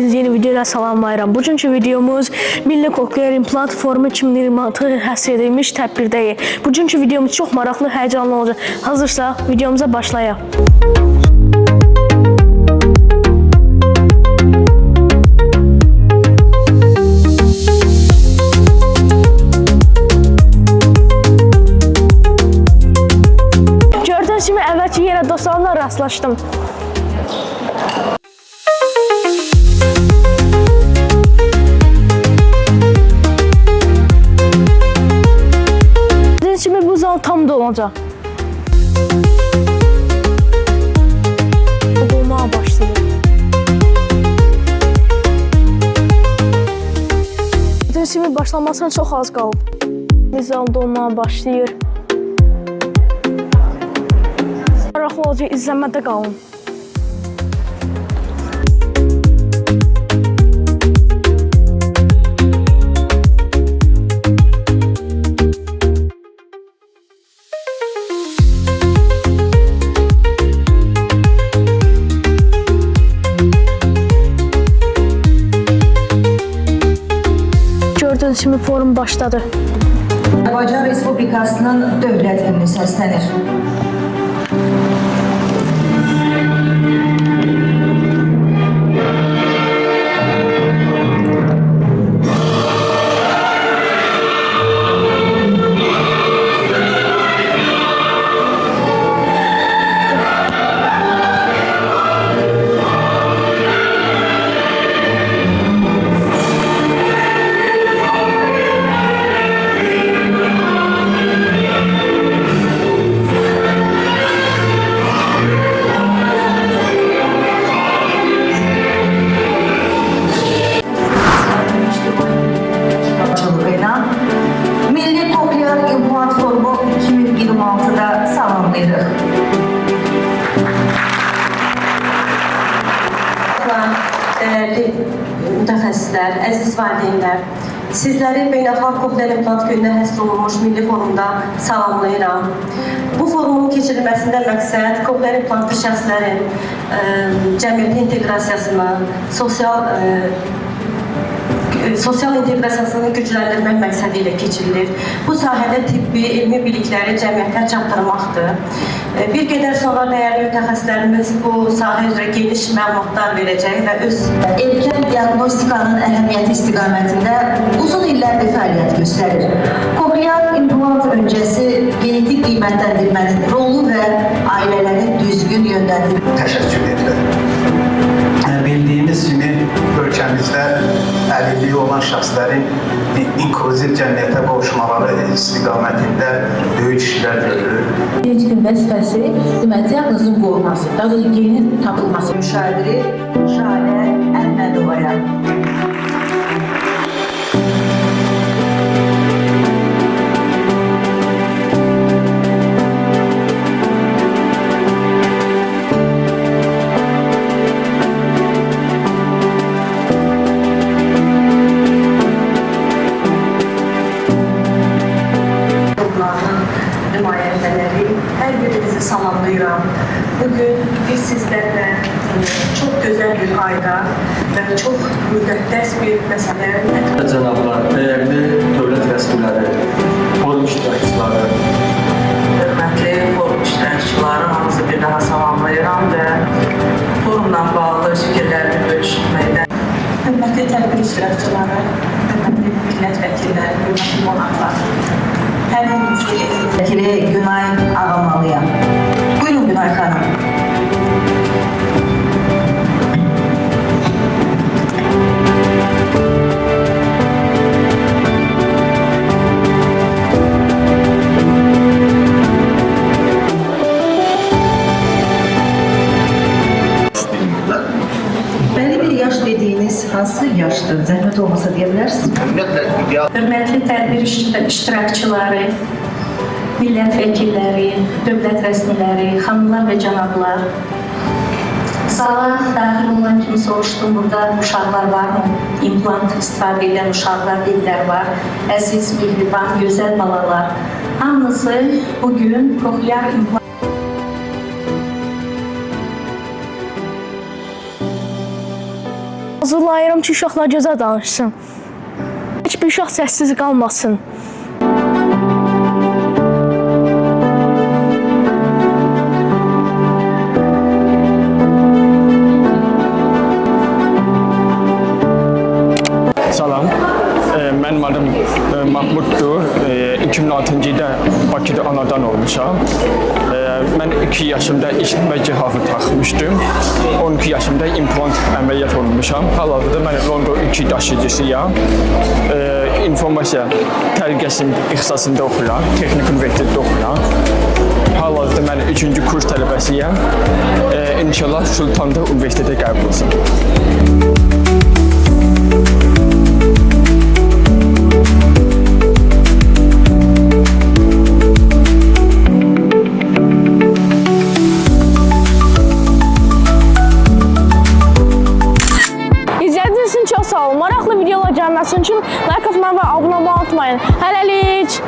Hepinizi yeni videoyla salamlayıram. Bugünkü videomuz Milli Koklear İmplant Forumu 2026 həsr edilmiş tədbirdəyik. Bugünkü videomuz çox maraqlı, həyecanlı olacaq. Hazırsa videomuza başlayaq. Gördüğünüz kimi əvvəlki yenə dostlarımla rastlaşdım. Şimdi bu zal tam dolacaq. Dolmaya başlayır. Şimdi başlamasına çox az qalıb. Zal dolmaya başlayır. Maraqlı olacaq, izləmədə qalın. Gördüğünüz kimi forum başladı. Azərbaycan Respublikasının dövlət himni səslənir. Milli Koklear İmplant Forumu 2026'da salamlayırıq. Dəyərli mütəxəssislər, əziz valideynlər, sizləri Beynəlxalq Koklear İmplant gününə həsr olunmuş Milli Forumda salamlayıram. Bu forumun keçirilməsində məqsəd koklear implantlı şəxslərin cəmiyyət inteqrasiyasını, sosial inteqrasiyasını gücləndirmək məqsədi ilə keçirilir. Bu sahədə tibbi, elmi bilikləri cəmiyyətə çatdırmaqdır. Bir qədər sonra dəyərli mütəxəssislərimiz bu sahə üzrə geniş məlumatlar verəcək və öz Erkən diagnostikanın əhəmiyyəti istiqamətində uzun illərdir fəaliyyət göstərir. Koklear implant öncəsi genetik qiymətləndirmənin rolu və ailələrin düzgün yönləndirilməsi təşəkkür edilir. Bildiyimiz kimi ölkəmizdə əlilliyi olan şəxslərin inklüziv cəmiyyətə qovuşmaları istiqamətində böyük işlər görülür. Genetik vəzifəsi demək, diaqnozun qoyulması, daha doğrusu genin tapılması. Müşaviri Şalə Əhmədovaya. Hər birinizi salamlayıram. Bugün biz sizlərlə çox gözəl bir ayda və çox müqəddəs bir məsələ. Cənablar, dəyərli dövlət rəsmiləri, forum iştirakçıları, hörmətli forum iştirakçıları, hamınızı bir daha salamlayıram və forumla bağlı fikirlərimi bölüşməkdən. Hörmətli tədbir iştirakçıları, hörmətli millət vəkilləri, hörmətli qonaqlar. Hər birinizi Vəkili Günay Ağamalıya. Buyurun Günay xanım. Belli bir yaş dediğiniz hansı yaştır? Zəhmət olmasa deyə bilərsiniz. hörmətli tədbir iştirakçıları, millət vəkilləri, dövlət rəsmiləri, xanımlar və cənablar. Sala daxil olan kimi soruşdum, burada uşaqlar varmı? İmplant istifadə edən uşaqlar, dillər var. Əziz, mehriban, gözəl balalar. Hamınızı bugün koklear implant Hazırlayıram ki, uşaqlar gözə danışsın. Heç bir uşaq səssiz qalmasın. Salam, mənim adım Mahmuddur. 2006-cı ildə Bakıda anadan olmuşam. Mən 2 yaşımda işitmə cihazı taxmışdım. 12 yaşımda implant əməliyyat olmuşam. Hal-hazırda mən London 2 daşıyıcısıyam. İnformasiya təhlükəsinin ixtisasında oxuyuram, Texnik Universitetdə oxuyuram. Hal-hazırda mən 3-cü kurs tələbəsiyəm. İnşallah Sultanda Universitetə qəbul olsun. İzlədiyiniz üçün çox sağ olun. Maraqlı videolar gəlməsi üçün like atmayı və abunə olmayı unutmayın. Hələlik!